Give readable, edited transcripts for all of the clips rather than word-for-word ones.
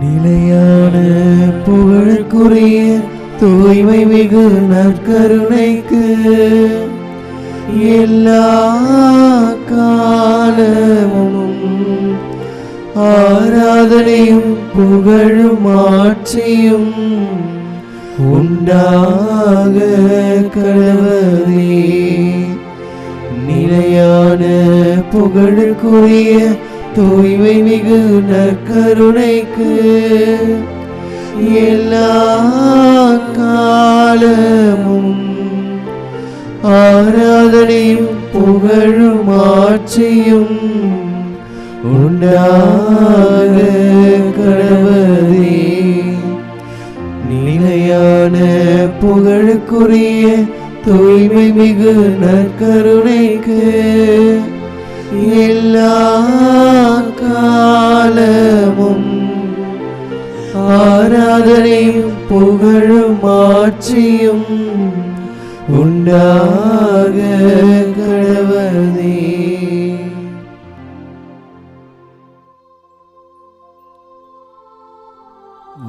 நிலையான புகழுக்குரிய தூய்மை மிகு நற்கருணைக்கு எல்லா காலமும் ஆராதனையும் புகழும் ஆட்சியும் உண்டாக கடவுளே. நிலையான புகழுக்குரிய தூய்மை மிகு நற்கருணைக்கு எல்லா காலமும் ஆராதனையும் புகழும் ஆட்சியும் உண்டாக கடவுளே. நிலையான புகழுக்குரிய தூய்மை மிகு நற்கருணைக்கு எல்லா காலமும் ஆராதனையும் புகழும் ஆட்சியும் உண்டாக கடவுளே.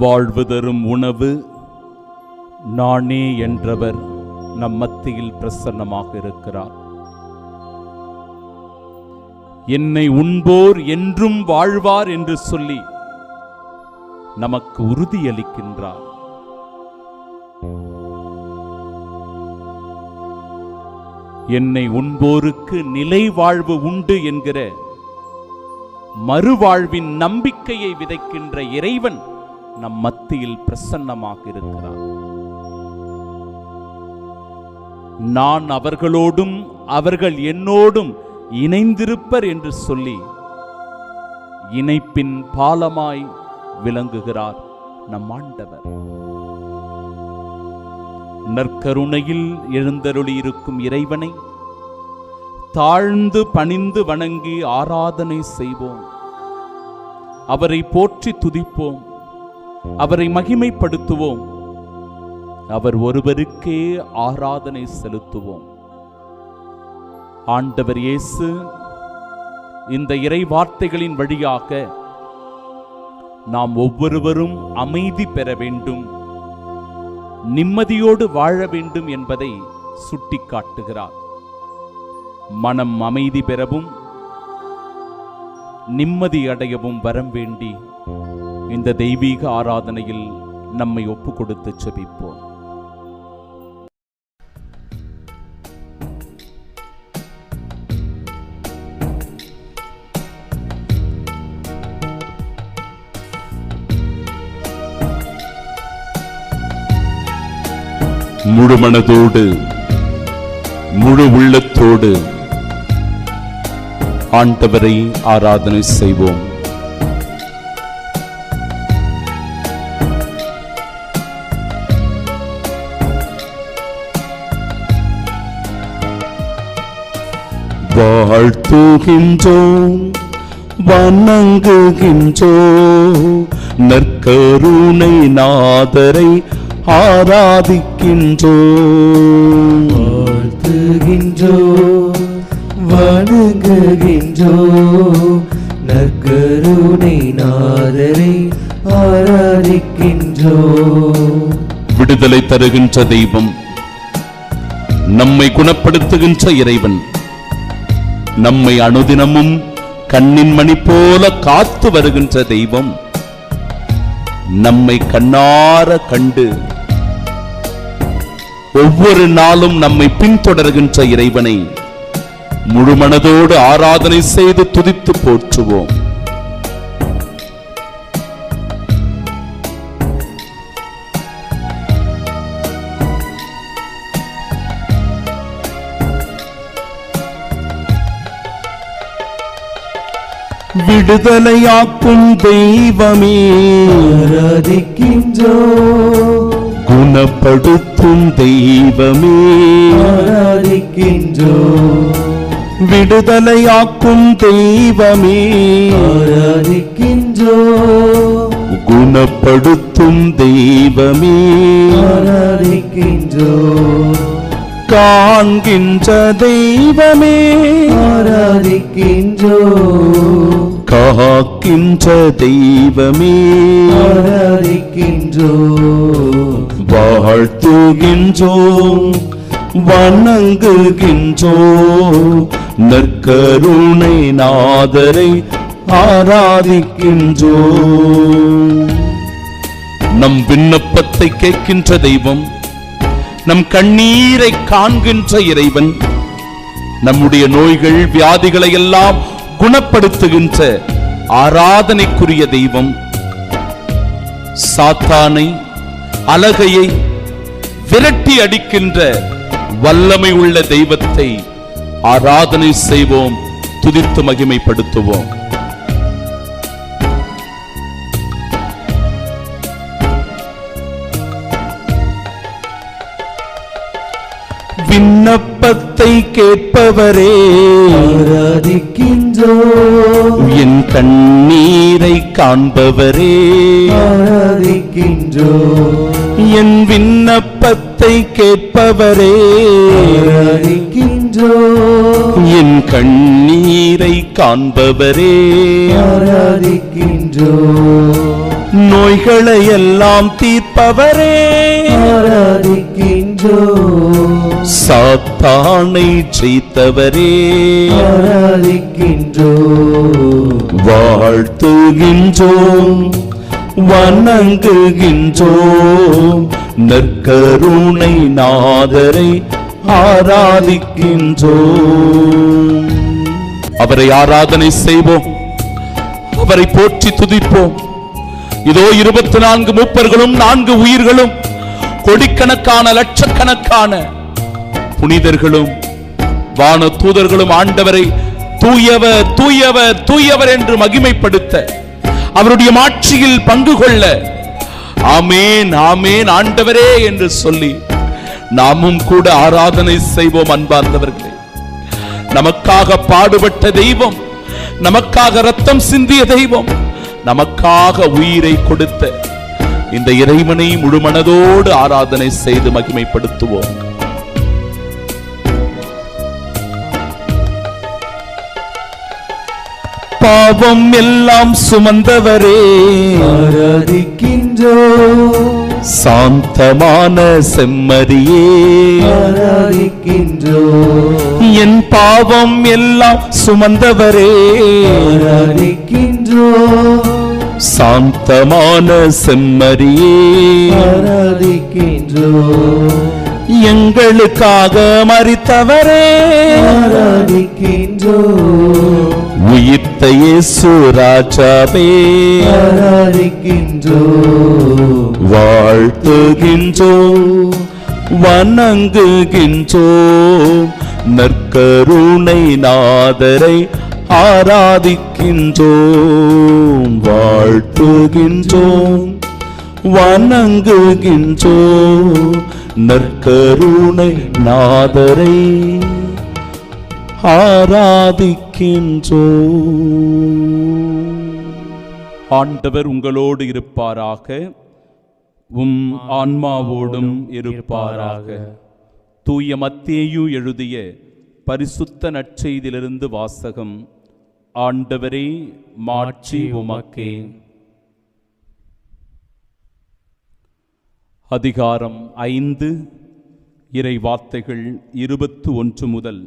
வாழ்வு தரும் உணவு நானே என்றவர் நம் மத்தியில் பிரசன்னமாக இருக்கிறார். என்னை உண்போர் என்றும் வாழ்வார் என்று சொல்லி நமக்கு உறுதியளிக்கின்றார். என்னை உண்போருக்கு நிலை வாழ்வு உண்டு என்கிற மறுவாழ்வின் நம்பிக்கையை விதைக்கின்ற இறைவன் நம் மத்தியில் பிரசன்னமாக இருக்கிறார். நான் அவர்களோடும் அவர்கள் என்னோடும் இணைந்திருப்பர் என்று சொல்லி இணைப்பின் பாலமாய் விளங்குகிறார் நம் ஆண்டவர். நற்கருணையில் எழுந்தருளியிருக்கும் இறைவனை தாழ்ந்து பணிந்து வணங்கி ஆராதனை செய்வோம். அவரை போற்றி துதிப்போம், அவரை மகிமைப்படுத்துவோம், அவர் ஒருவருக்கே ஆராதனை செலுத்துவோம். ஆண்டவர் இயேசு இந்த இறை வார்த்தைகளின் வழியாக நாம் ஒவ்வொருவரும் அமைதி பெற வேண்டும், நிம்மதியோடு வாழ வேண்டும் என்பதை சுட்டிக்காட்டுகிறார். மனம் அமைதி பெறவும் நிம்மதி அடையவும் வரம் வேண்டி இந்த தெய்வீக ஆராதனையில் நம்மை ஒப்பு கொடுத்து செபிப்போம். முழு மனதோடு முழு உள்ளத்தோடு ஆண்டவரை ஆராதனை செய்வோம். வாழ்த்துகின்றோம், வணங்குகின்றோம், நற்கருணை நாதரை ஆராதிக்கின்றோம். வாழ்த்துகின்றோம், வணங்குகின்றோம், நற்கருணை நாதரை ஆராதிக்கின்றோம். விடுதலை தருகின்ற தெய்வம், நம்மை குணப்படுத்துகின்ற இறைவன், நம்மை அனுதினமும் கண்ணின் மணி போல காத்து வருகின்ற தெய்வம், நம்மை கண்ணார கண்டு ஒவ்வொரு நாளும் நம்மை பின்தொடர்கின்ற இறைவனை முழு மனதோடு ஆராதனை செய்து துதித்து போற்றுவோம். விடுதலையாக்கும் தெய்வமே ஆராதிக்கின்றோம், குணப்படுத்தும் தெய்வமே ஆராதிக்கின்றோம், விடுதலையாக்கும் தெய்வமே ஆராதிக்கின்றோம், குணப்படுத்தும் தெய்வமே ஆராதிக்கின்றோம், காண்கின்ற தெய்வமே ஆராதிக்கின்றோம், காக்கின்ற தெய்வமே தெய்வமே ஆராதிக்கின்றோம் வாழ்த்துகின்றோம் வணங்குகின்றோம் நற்கருணை நாதரை ஆராதிக்கின்றோம். நம் விண்ணப்பத்தை கேட்கின்ற தெய்வம், நம் கண்ணீரை காண்கின்ற இறைவன், நம்முடைய நோய்கள் வியாதிகளை எல்லாம் குணப்படுத்துகின்ற ஆராதனைக்குரிய தெய்வம், சாத்தானை அலகையை விரட்டி அடிக்கின்ற வல்லமை உள்ள தெய்வத்தை ஆராதனை செய்வோம், துதித்து மகிமைப்படுத்துவோம். விண்ணப்பத்தை கேட்பவரே ஆராதிக்கின்றோம் என் கண்ணீரை காண்பவரே ஆராதிக்கின்றோம் என் விண்ணப்பத்தை கேட்பவரே ஆராதிக்கின்றோம் என் கண்ணீரை காண்பவரே ஆராதிக்கின்றோம் நோய்களை எல்லாம் தீர்ப்பவரே ஆராதிக்கின்றோம் சாத்தானை ஜெயித்தவரே ஆராதிக்கின்றோம் வாழ்த்துகின்றோம் வணங்குகின்றோம் நற்கருணை நாதரை ஆராதிக்கின்றோம். அவரை ஆராதனை செய்வோம், அவரை போற்றி துதிப்போம். இதோ 24 மூப்பர்களும் 4 உயிர்களும் கோடிக்கணக்கான லட்சக்கணக்கான புனிதர்களும் வான தூதர்களும் ஆண்டவரை தூயவர் தூயவர் தூயவர் என்று மகிமைப்படுத்த, அவருடைய மாட்சியில் பங்கு கொள்ள ஆமேன் ஆமேன் ஆண்டவரே என்று சொல்லி நாமும் கூட ஆராதனை செய்வோம். அன்பார்ந்தவர்களே, நமக்காக பாடுபட்ட தெய்வம், நமக்காக ரத்தம் சிந்திய தெய்வம், நமக்காக உயிரை கொடுத்த இந்த இறைவனை முழுமனதோடு ஆராதனை செய்து மகிமைப்படுத்துவோம். பாவம் எல்லாம் சுமந்தவரே ஆராதிக்கின்றோம் சாந்தமான செம்மறியே ஆராதிக்கின்றோம் என் பாவம் எல்லாம் சுமந்தவரே ஆராதிக்கின்றோம் சாந்தமான செம்மறியே ஆராதிக்கின்றோம் எங்களுக்காக மரித்தவரே ஆராதிக்கின்றோம் உயிர்த்த இயேசு ராஜாவே ஆராதிக்கின்றோம் வாழ்த்துகின்றோம் வணங்குகின்றோம் நற்கருணை நாதரை ஆராதிக்கின்றோம். வாழ்த்துகின்றோம் வணங்குகின்றோம் நற்கருணை நாதரை ஆராதிக்கின்றோம். ஆண்டவர் உங்களோடு இருப்பாராக, உம் ஆன்மாவோடும் இருப்பாராக. தூய மத்தேயு எழுதிய பரிசுத்த நற்செய்தியிலிருந்து வாசகம். ஆண்டவரே, மாட்சி உமக்கே. அதிகாரம் 5, இறை வார்த்தைகள் 21 முதல்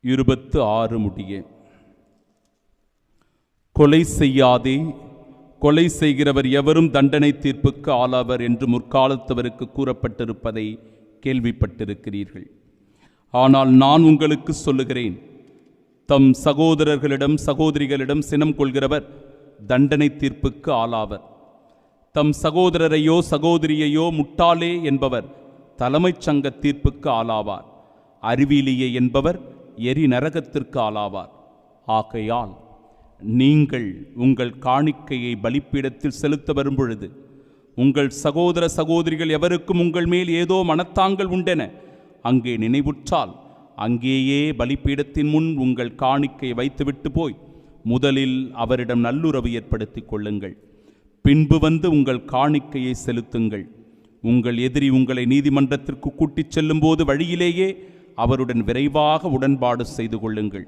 26 முடிய. கொலை செய்யாதே, கொலை செய்கிறவர் எவரும் தண்டனை தீர்ப்புக்கு ஆளாவர் என்று முற்காலத்தவருக்கு கூறப்பட்டிருப்பதை கேள்விப்பட்டிருக்கிறீர்கள். ஆனால் நான் உங்களுக்கு சொல்லுகிறேன், தம் சகோதரர்களிடம் சகோதரிகளிடம் சினம் கொள்கிறவர் தண்டனை தீர்ப்புக்கு ஆளாவர். தம் சகோதரரையோ சகோதரியையோ முட்டாளே என்பவர் தலைமைச் சங்க தீர்ப்புக்கு ஆளாவார். அறிவிலியே என்பவர் எரி நரகத்திற்கு ஆளாவார். ஆகையால் நீங்கள் உங்கள் காணிக்கையை பலிப்பீடத்தில் செலுத்த வரும்பொழுது உங்கள் சகோதர சகோதரிகள் எவருக்கும் உங்கள் மேல் ஏதோ மனத்தாங்கள் உண்டென அங்கே நினைவுற்றால், அங்கேயே பலிப்பீடத்தின் முன் உங்கள் காணிக்கையை வைத்துவிட்டு போய் முதலில் அவரிடம் நல்லுறவு ஏற்படுத்திக் கொள்ளுங்கள். பின்பு வந்து உங்கள் காணிக்கையை செலுத்துங்கள். உங்கள் எதிரி உங்களை நீதிமன்றத்திற்கு கூட்டிச் செல்லும் போது வழியிலேயே அவருடன் விரைவாக உடன்பாடு செய்து கொள்ளுங்கள்.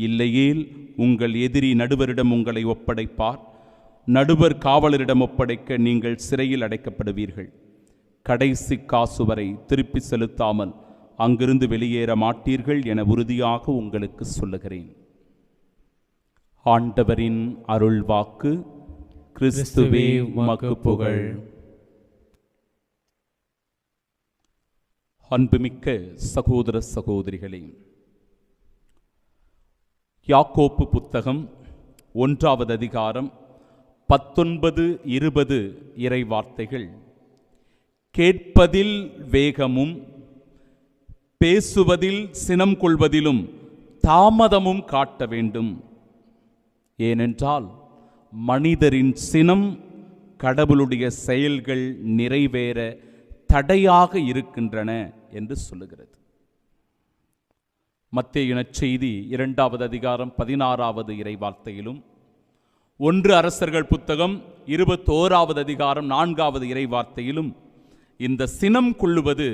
இல்லையேல் உங்கள் எதிரி நடுவரிடம் உங்களை ஒப்படைப்பார். நடுவர் காவலரிடம் ஒப்படைக்க நீங்கள் சிறையில் அடைக்கப்படுவீர்கள். கடைசி காசு வரை திருப்பி செலுத்தாமல் அங்கிருந்து வெளியேற மாட்டீர்கள் என உறுதியாக உங்களுக்கு சொல்லுகிறேன். ஆண்டவரின் அருள் வாக்கு. கிறிஸ்துவே உமக்கு புகழ். அன்புமிக்க சகோதர சகோதரிகளே, யாக்கோப்பு புத்தகம் 1வது அதிகாரம் 19-20 இறை வார்த்தைகள். கேட்பதில் வேகமும் பேசுவதில் சினம் கொள்வதிலும் தாமதமும் காட்ட வேண்டும். ஏனென்றால் மனிதரின் சினம் கடவுளுடைய செயல்கள் நிறைவேற தடையாக இருக்கின்றன என்று சொல்லுகிறது. மத்தேயு நற்செய்தி 2வது அதிகாரம் 16வது இறை வார்த்தையிலும், 1 அரசர்கள் புத்தகம் 21வது அதிகாரம் 4வது இறை வார்த்தையிலும் இந்த சினம் கொள்ளுவது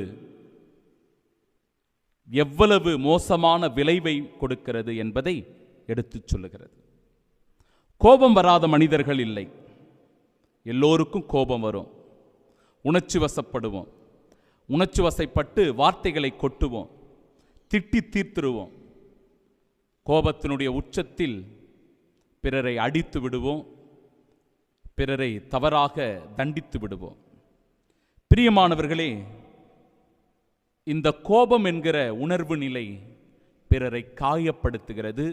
எவ்வளவு மோசமான விளைவை கொடுக்கிறது என்பதை எடுத்துச் சொல்லுகிறது. கோபம் வராத மனிதர்கள் இல்லை. எல்லோருக்கும் கோபம் வரும். உணர்ச்சி வசப்படுவோம். உணர்ச்சி வசப்பட்டு வார்த்தைகளை கொட்டுவோம், திட்டி தீர்த்துருவோம். கோபத்தினுடைய உச்சத்தில் பிறரை அடித்து விடுவோம், பிறரை தவறாக தண்டித்து விடுவோம். பிரியமானவர்களே, இந்த கோபம் என்கிற உணர்வு நிலை பிறரை காயப்படுத்துகிறது,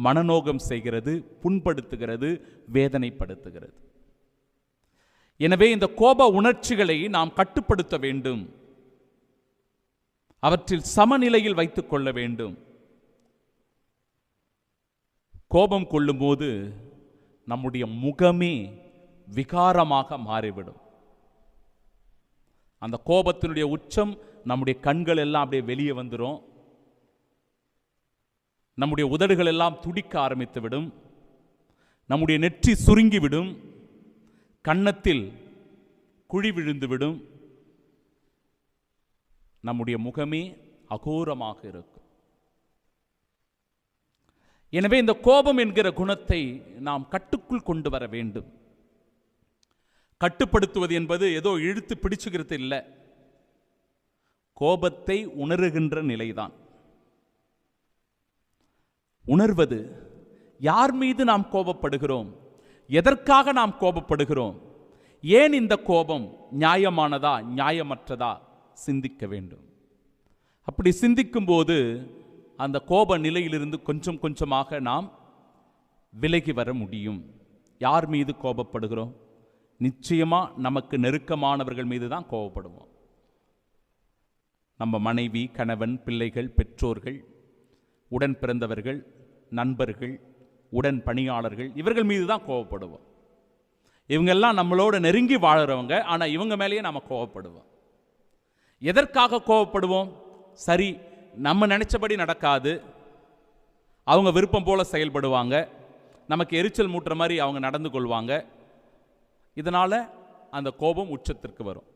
மனநோகம் செய்கிறது, புண்படுத்துகிறது, வேதனைப்படுத்துகிறது. எனவே இந்த கோப உணர்ச்சிகளை நாம் கட்டுப்படுத்த வேண்டும். அவற்றில் சமநிலையில் வைத்துக் கொள்ள வேண்டும். கோபம் கொள்ளும்போது நம்முடைய முகமே விகாரமாக மாறிவிடும். அந்த கோபத்தினுடைய உச்சம் நம்முடைய கண்கள் எல்லாம் அப்படியே வெளியே வந்துடும். நம்முடைய உதடுகள் எல்லாம் துடிக்க ஆரம்பித்துவிடும். நம்முடைய நெற்றி சுருங்கிவிடும். கன்னத்தில் குழி விழுந்துவிடும். நம்முடைய முகமே அகோரமாக இருக்கும். எனவே இந்த கோபம் என்கிற குணத்தை நாம் கட்டுக்குள் கொண்டு வர வேண்டும். கட்டுப்படுத்துவது என்பது ஏதோ இழுத்து பிடிச்சுக்கிறது இல்லை. கோபத்தை உணருகின்ற நிலைதான். உணர்வது, யார் மீது நாம் கோபப்படுகிறோம், எதற்காக நாம் கோபப்படுகிறோம், ஏன் இந்த கோபம் நியாயமானதா நியாயமற்றதா சிந்திக்க வேண்டும். அப்படி சிந்திக்கும் போது அந்த கோப நிலையிலிருந்து கொஞ்சம் கொஞ்சமாக நாம் விலகி வர முடியும். யார் மீது கோபப்படுகிறோம்? நிச்சயமா நமக்கு நெருக்கமானவர்கள் மீது தான் கோபப்படுவோம். நம்ம மனைவி, கணவன், பிள்ளைகள், பெற்றோர்கள், உடன் பிறந்தவர்கள், நண்பர்கள், உடன் பணியாளர்கள், இவர்கள் மீது தான் கோபப்படுவோம். இவங்கெல்லாம் நம்மளோட நெருங்கி வாழறவங்க. ஆனால் இவங்க மேலேயே நம்ம கோபப்படுவோம். எதற்காக கோபப்படுவோம்? சரி, நம்ம நினைச்சபடி நடக்காது, அவங்க விருப்பம் போல செயல்படுவாங்க, நமக்கு எரிச்சல் மூட்டுற மாதிரி அவங்க நடந்து கொள்வாங்க. இதனால அந்த கோபம் உச்சத்திற்கு வரும்.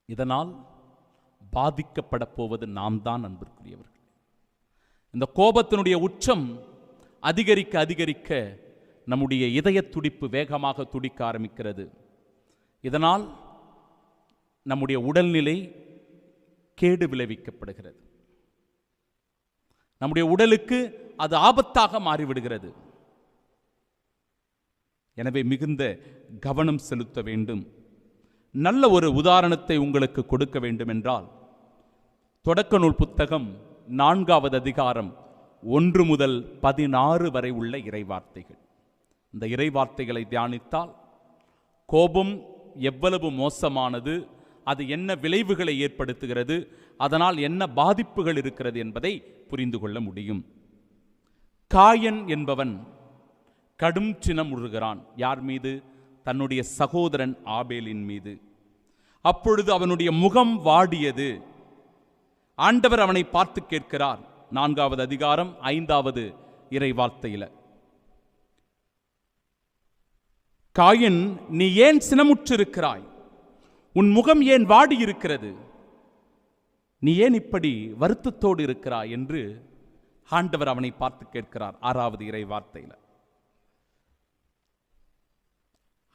இதனால் பாதிக்கப்பட போவது நாம் தான், அன்பிற்குரியவர்கள். இந்த கோபத்தினுடைய உச்சம் அதிகரிக்க அதிகரிக்க நம்முடைய இதய துடிப்பு வேகமாக துடிக்க ஆரம்பிக்கிறது. இதனால் நம்முடைய உடல்நிலை கேடு விளைவிக்கப்படுகிறது. நம்முடைய உடலுக்கு அது ஆபத்தாக மாறிவிடுகிறது. எனவே மிகுந்த கவனம் செலுத்த வேண்டும். நல்ல ஒரு உதாரணத்தை உங்களுக்கு கொடுக்க வேண்டும் என்றால், தொடக்க நூல் புத்தகம் 4வது அதிகாரம் 1 முதல் 16 வரை உள்ள இறைவார்த்தைகள். இந்த இறைவார்த்தைகளை தியானித்தால் கோபம் எவ்வளவு மோசமானது, அது என்ன விளைவுகளை ஏற்படுத்துகிறது, அதனால் என்ன பாதிப்புகள் இருக்கிறது என்பதை புரிந்து கொள்ள முடியும். காயன் என்பவன் கடும் சினம் உறுகிறான். யார் மீது? தன்னுடைய சகோதரன் ஆபேலின் மீது. அப்பொழுது அவனுடைய முகம் வாடியது. ஆண்டவர் அவனை பார்த்து கேட்கிறார். 4வது அதிகாரம் 5வது இறை வார்த்தையில, காயன், நீ ஏன் சினமுற்றிருக்கிறாய்? உன் முகம் ஏன் வாடி இருக்கிறது? நீ ஏன் இப்படி வருத்தத்தோடு இருக்கிறாய் என்று ஆண்டவர் அவனை பார்த்து கேட்கிறார். 6வது இறை வார்த்தையில்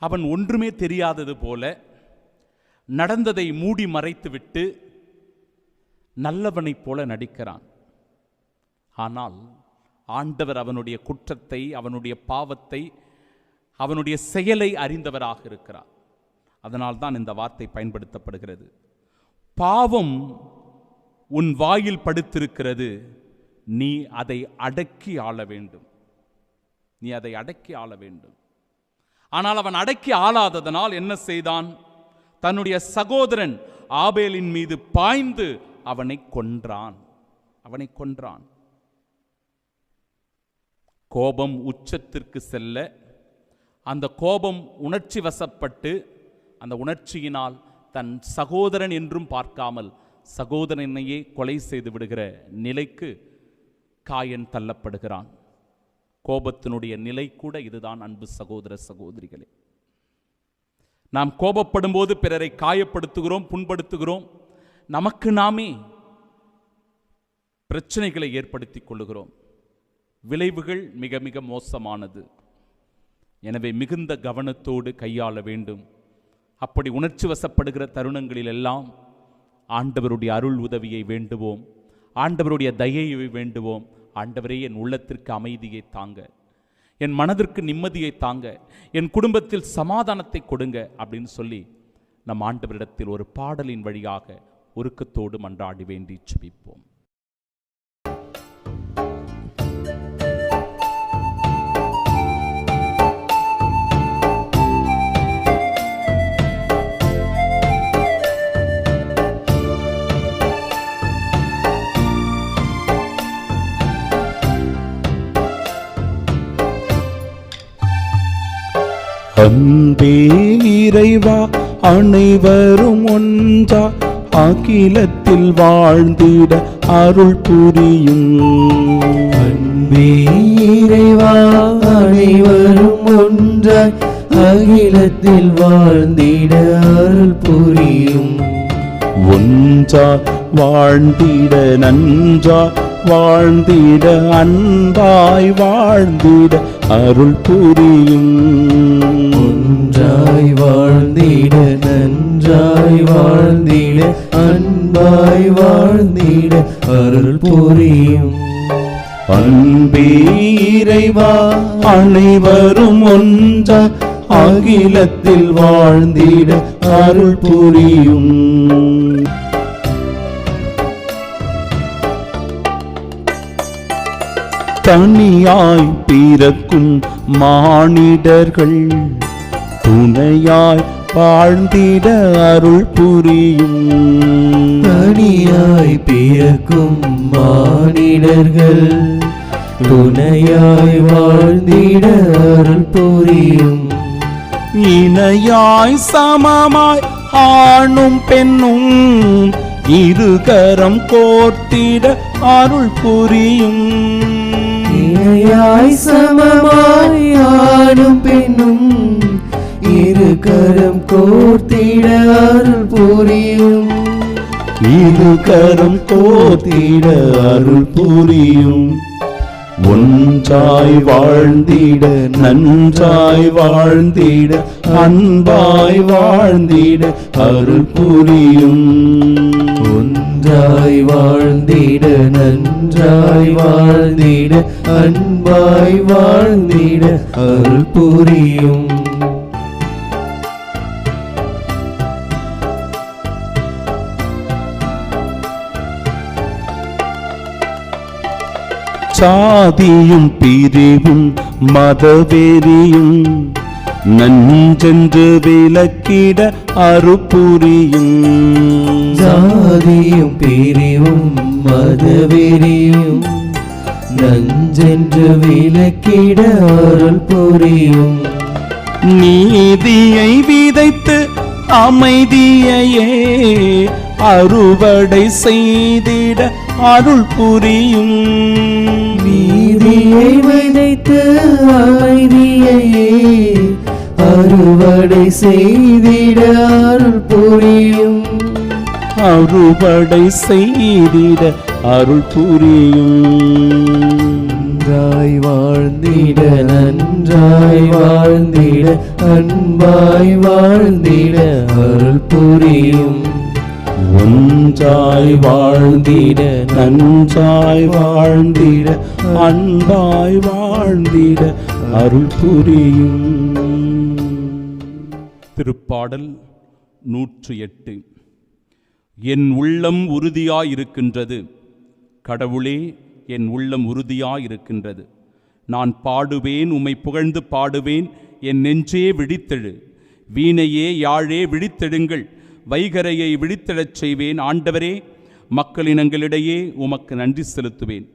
அவன் ஒன்றுமே தெரியாதது போல நடந்ததை மூடி மறைத்துவிட்டு நல்லவனைப் போல நடிக்கிறான். ஆனால் ஆண்டவர் அவனுடைய குற்றத்தை, அவனுடைய பாவத்தை, அவனுடைய செயலை அறிந்தவராக இருக்கிறார். அதனால்தான் இந்த வார்த்தை பயன்படுத்தப்படுகிறது. பாவம் உன் வாயில் படுத்திருக்கிறது, நீ அதை அடக்கி ஆள வேண்டும். நீ அதை அடக்கி ஆள வேண்டும். ஆனால் அவன் அடக்கி ஆளாததனால் என்ன செய்தான்? தன்னுடைய சகோதரன் ஆபேலின் மீது பாய்ந்து அவனை கொன்றான். கோபம் உச்சத்திற்கு செல்ல, அந்த கோபம் உணர்ச்சி வசப்பட்டு, அந்த உணர்ச்சியினால் தன் சகோதரன் என்றும் பார்க்காமல் சகோதரனையே கொலை செய்து விடுகிற நிலைக்கு காயன் தள்ளப்படுகிறான். கோபத்தினுடைய நிலை கூட இதுதான் அன்பு சகோதர சகோதரிகளே. நாம் கோபப்படும் போது பிறரை காயப்படுத்துகிறோம், புண்படுத்துகிறோம், நமக்கு நாமே பிரச்சனைகளை ஏற்படுத்திக் கொள்ளுகிறோம். விளைவுகள் மிக மிக மோசமானது. எனவே மிகுந்த கவனத்தோடு கையாள வேண்டும். அப்படி உணர்ச்சி வசப்படுகிற தருணங்களில் எல்லாம் ஆண்டவருடைய அருள் உதவியை வேண்டுவோம், ஆண்டவருடைய தயையை வேண்டுவோம். ஆண்டவரே, என் உள்ளத்திற்கு அமைதியை தாங்க, என் மனதிற்கு நிம்மதியை தாங்க, என் குடும்பத்தில் சமாதானத்தை கொடுங்க அப்படின்னு சொல்லி நம் ஆண்டவரிடத்தில் ஒரு பாடலின் வழியாக உருக்கத்தோடு மன்றாடி வேண்டி ஜெபிப்போம். அன்பே இறைவா, அனைவரும் ஒன்றா அகிலத்தில் வாழ்ந்திட அருள் புரியும். அன்பே இறைவா, அனைவரும் ஒன்றாய் அகிலத்தில் வாழ்ந்திட அருள் புரியும். ஒன்றா வாழ்ந்திட, நன்றா வாழ்ந்திட, அன்பாய் வாழ்ந்திட அருள் புரியும். ஒன்றாய் வாழ்ந்திட, நன்றாய் வாழ்ந்திட, அன்பாய் வாழ்ந்திட அருள் புரியும். அன்பே இறைவா, அனைவரும் ஒன்றா அகிலத்தில் வாழ்ந்திட அருள் புரியும். தனியாய் பிறக்கும் மானிடர்கள் துணையாய் வாழ்ந்திட அருள் புரியும். தனியாய் பிறக்கும் மானிடர்கள் துணையாய் வாழ்ந்திட அருள் புரியும். இணையாய் சமமாய் ஆணும் பெண்ணும் இருகரம் கோர்த்திட அருள் புரியும். இணையாய் சமமாய் ஆணும் பெண்ணும் இருகரம் கோர்த்திட அருள் புரியும். இருகரம் கோர்த்திட அருள் புரியும். ஒன்றாய் வாழ்ந்திட, நன்றாய் வாழ்ந்திட, அன்பாய் வாழ்ந்திட அருள் புரியும். ஒன்றாய் வாழ்ந்திட, நன்றாய் வாழ்ந்திட, அன்பாய் வாழ்ந்திட அருள் புரியும். சாதியும் பிரிவும் மதவெறியும் நஞ்சென்று விலக்கிட அருள் புரியும். சாதியும் பிரிவும் மதவெறியும் நஞ்சென்று விலக்கிட அருள் புரியும். நீதியை விதைத்து அமைதியையே அறுவடை செய்திட அருள் புரியும். நீதியை விதைத்து அமைதியையே அறுவடை செய்திட அருள் புரியும். அறுவடை செய்திட அருள் புரியும். நன்றாய் வாழ்ந்திட நன்றாய் வாழ்ந்திட அன்பாய் வாழ்ந்திட அருள் புரியும். ஒன்றாய் வாழ்ந்திட நன்றாய் வாழ்ந்திட அன்பாய் வாழ்ந்திட அருள் புரியும். திருப்பாடல் 108. என் உள்ளம் உறுதியாயிருக்கின்றது, கடவுளே என் உள்ளம் உறுதியாயிருக்கின்றது. நான் பாடுவேன், உம்மை புகழ்ந்து பாடுவேன். என் நெஞ்சே விழித்தெழு, வீணையே யாழே விழித்தெழுங்கள், வைகரையை விழித்தெழச் செய்வேன். ஆண்டவரே, மக்களினங்களிடையே உமக்கு நன்றி செலுத்துவேன்,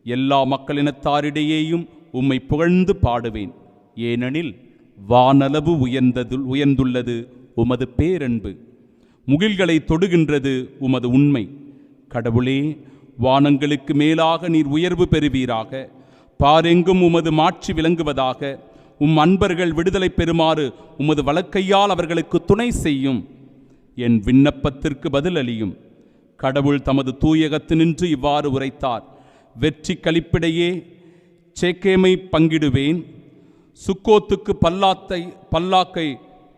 எல்லா மக்களினத்தாரிடையேயும் உம்மை புகழ்ந்து பாடுவேன். ஏனெனில் வானளவு உயர்ந்துள்ளது உமது பேரன்பு, முகில்களை தொடுகின்றது உமது உண்மை. கடவுளே, வானங்களுக்கு மேலாக நீர் உயர்வு பெறுவீராக. பாரெங்கும் உமது மாட்சி விளங்குவதாக. உம் அன்பர்கள் விடுதலை பெறுமாறு உமது வலக்கையால் அவர்களுக்கு துணை செய்யும். என் விண்ணப்பத்திற்கு பதிலளியும். கடவுள் தமது தூயகத்து நின்று இவ்வாறு உரைத்தார். வெற்றி களிப்பிடையே சேக்கேமை பங்கிடுவேன், சுக்கோத்துக்கு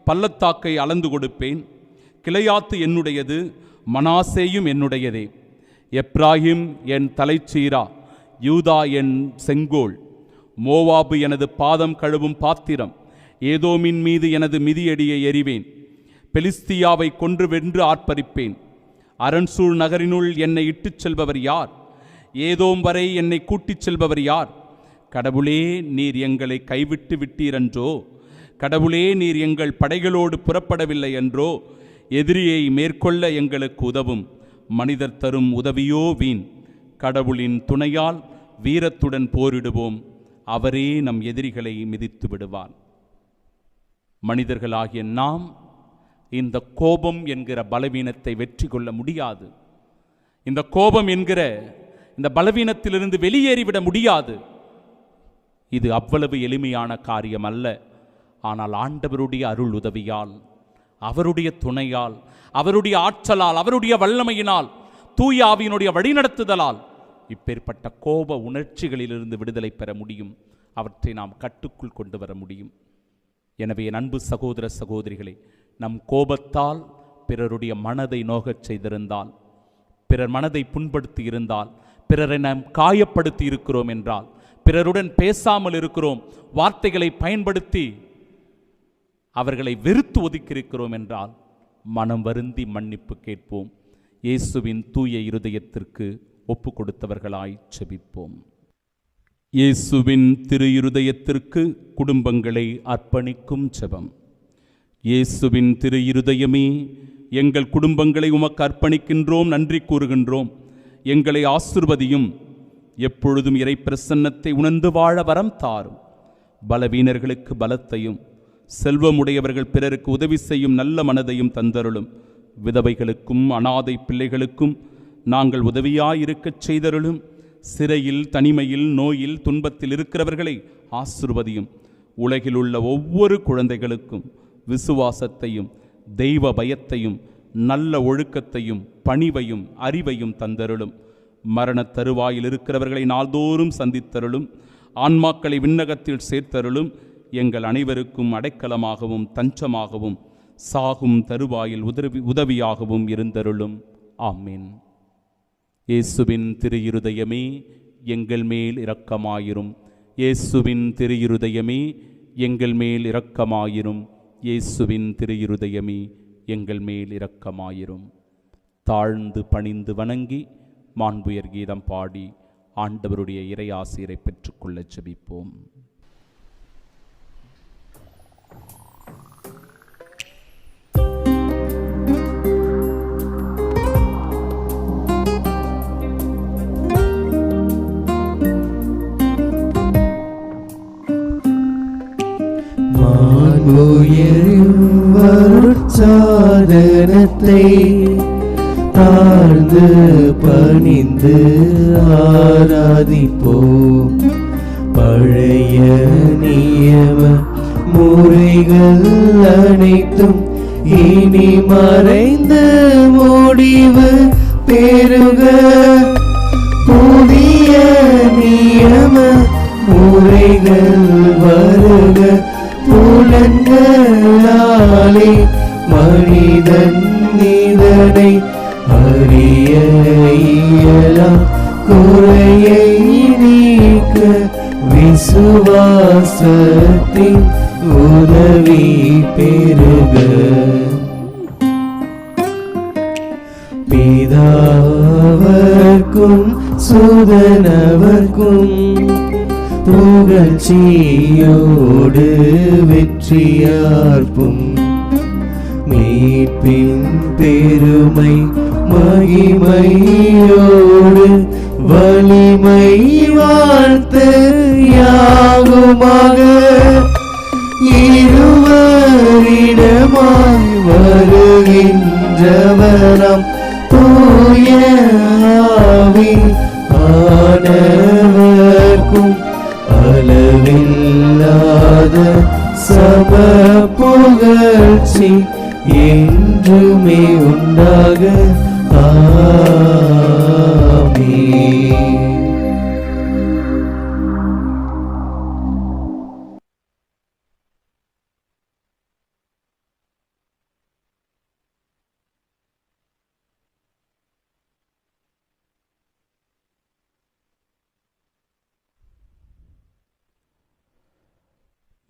பள்ளத்தாக்கை அளந்து கொடுப்பேன். கிளையாத்து என்னுடையது, மனாசேயும் என்னுடையதே. எப்ராஹிம் என் தலைச்சீரா, யூதா என் செங்கோல். மோவாபு எனது பாதம் கழுவும் பாத்திரம், ஏதோமின் மீது எனது மிதியடியை எறிவேன். பெலிஸ்தியாவை கொன்று வென்று ஆர்ப்பரிப்பேன். அரண்சூழ் நகரினுள் என்னை இட்டுச் செல்பவர் யார்? ஏதோம் வரை என்னை கூட்டிச் செல்பவர் யார்? கடவுளே, நீர் எங்களை கைவிட்டு விட்டீரென்றோ? கடவுளே, நீர் எங்கள் படைகளோடு புறப்படவில்லை என்றோ? எதிரியை மேற்கொள்ள எங்களுக்கு உதவும். மனிதர் தரும் உதவியோ வீண். கடவுளின் துணையால் வீரத்துடன் போரிடுவோம், அவரே நம் எதிரிகளை மிதித்து விடுவார். மனிதர்களாகிய நாம் இந்த கோபம் என்கிற பலவீனத்தை வெற்றி கொள்ள முடியாது. இந்த கோபம் என்கிற இந்த பலவீனத்திலிருந்து வெளியேறிவிட முடியாது. இது அவ்வளவு எளிமையான காரியம் அல்ல. ஆனால் ஆண்டவருடைய அருள் உதவியால், அவருடைய துணையால், அவருடைய ஆற்றலால், அவருடைய வல்லமையினால், தூய ஆவியினுடைய வழிநடத்துதலால் இப்பேற்பட்ட கோப உணர்ச்சிகளிலிருந்து விடுதலை பெற முடியும். அவற்றை நாம் கட்டுக்குள் கொண்டு வர முடியும். எனவே என் அன்பு சகோதர சகோதரிகளே, நம் கோபத்தால் பிறருடைய மனதை நோகச் செய்திருந்தால், பிறர் மனதை புண்படுத்தி இருந்தால், பிறரை நாம் காயப்படுத்தி இருக்கிறோம் என்றால், பிறருடன் பேசாமல் இருக்கிறோம், வார்த்தைகளை பயன்படுத்தி அவர்களை வெறுத்து ஒதுக்கியிருக்கிறோம் என்றால், மனம் வருந்தி மன்னிப்பு கேட்போம். இயேசுவின் தூய இருதயத்திற்கு ஒப்பு கொடுத்தவர்களாய் செபிப்போம். இயேசுவின் திரு இருதயத்திற்கு குடும்பங்களை அர்ப்பணிக்கும் ஜெபம். இயேசுவின் திரு இருதயமே, எங்கள் குடும்பங்களை உமக்கு அர்ப்பணிக்கின்றோம், நன்றி கூறுகின்றோம். எங்களை ஆசிர்வதியும். எப்பொழுதும் இறை பிரசன்னத்தை உணர்ந்து வாழ வரம் தாரும். பலவீனர்களுக்கு பலத்தையும், செல்வமுடையவர்கள் பிறருக்கு உதவி செய்யும் நல்ல மனதையும் தந்தருளும். விதவைகளுக்கும் அனாதை பிள்ளைகளுக்கும் நாங்கள் உதவியாயிருக்கச் செய்தருளும். சிறையில், தனிமையில், நோயில், துன்பத்தில் இருக்கிறவர்களை ஆசிர்வதியும். உலகில் உள்ள ஒவ்வொரு குழந்தைகளுக்கும் விசுவாசத்தையும், தெய்வ பயத்தையும், நல்ல ஒழுக்கத்தையும், பணிவையும், அறிவையும் தந்தருளும். மரணத் தருவாயில் இருக்கிறவர்களை நாள்தோறும் சந்தித்தருளும். ஆன்மாக்களை விண்ணகத்தில் சேர்த்தருளும். எங்கள் அனைவருக்கும் அடைக்கலமாகவும் தஞ்சமாகவும் சாகும் தருவாயில் உதவியாகவும் இருந்தருளும். ஆமீன். இயேசுவின் திரு இருதயமே, எங்கள் மேல் இரக்கமாயிரும். இயேசுவின் திரு இருதயமே, எங்கள் மேல் இரக்கமாயிரும். இயேசுவின் திரு இருதயமே, எங்கள் மேல் இரக்கமாயிரும். தாழ்ந்து பணிந்து வணங்கி மாண்புயர் கீதம் பாடி ஆண்டவருடைய இறை ஆசீரை பெற்றுக்கொள்ள ஜெபிப்போம். சாதனத்தை தாழ்ந்து பணிந்து ஆராதிப்போம். பழைய நியம முறைகள் அனைத்தும் இனி மறைந்து முடிவு பெருக. புதிய நியம முறைகள் வருக. புலன்களாலே மனிதன் இதனை அறிய இயலாம். குறையை நீக்க விசுவாசத்தின் உதவி பெருக. பிதாவர்க்கும் சுதனவர்க்கும் புகழ்ச்சியோடு வெற்றியார்ப்பும் மீட்பின் பெருமை மகிமையோடு வலிமை வாழ்த்து யாகுமாக. இருவரிடமாய் வருகின்றவராம் தூய ஆவி ஆனவர்க்கும் அளவில்லாத சம புகழ்ச்சி என்றுமே உண்டாக. ஆமென்.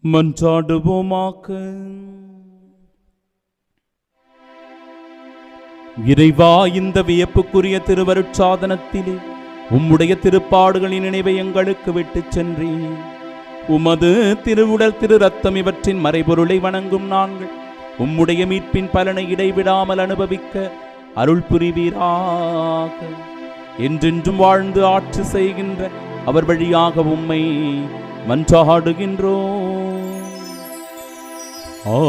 மன்றாடுவோமாக. இறைவா, இந்த வியப்புக்குரிய திருவருட்சாதனத்திலே உம்முடைய திருப்பாடுகளின் நினைவை எங்களுக்கு விட்டுச் சென்றீர். உமது திருவுடல் திரு ரத்தம் இவற்றின் மறைபொருளை வணங்கும் நாங்கள் உம்முடைய மீட்பின் பலனை இடைவிடாமல் அனுபவிக்க அருள் புரிவீராக. என்றென்றும் வாழ்ந்து ஆட்சி செய்கின்ற அவர் வழியாக உம்மை மன்றாடுகின்றோம். ஆமென்.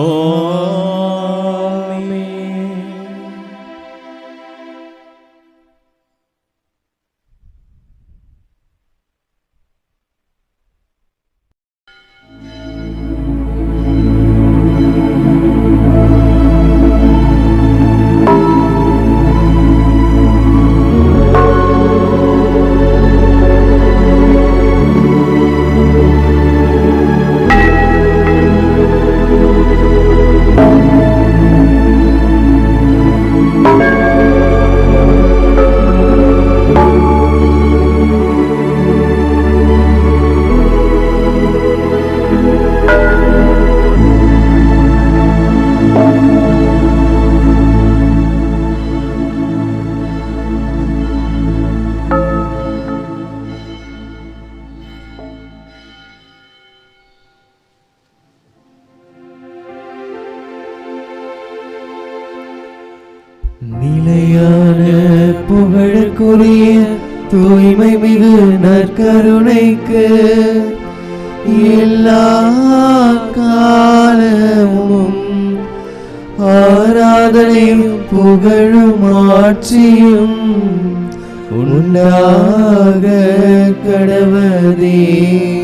நிலையான புகழுக்குரிய தூய்மை மிகு நற்கருணைக்கு எல்லா காலமும் ஆராதனையும் புகழும் ஆட்சியும் உண்டாக கடவதே.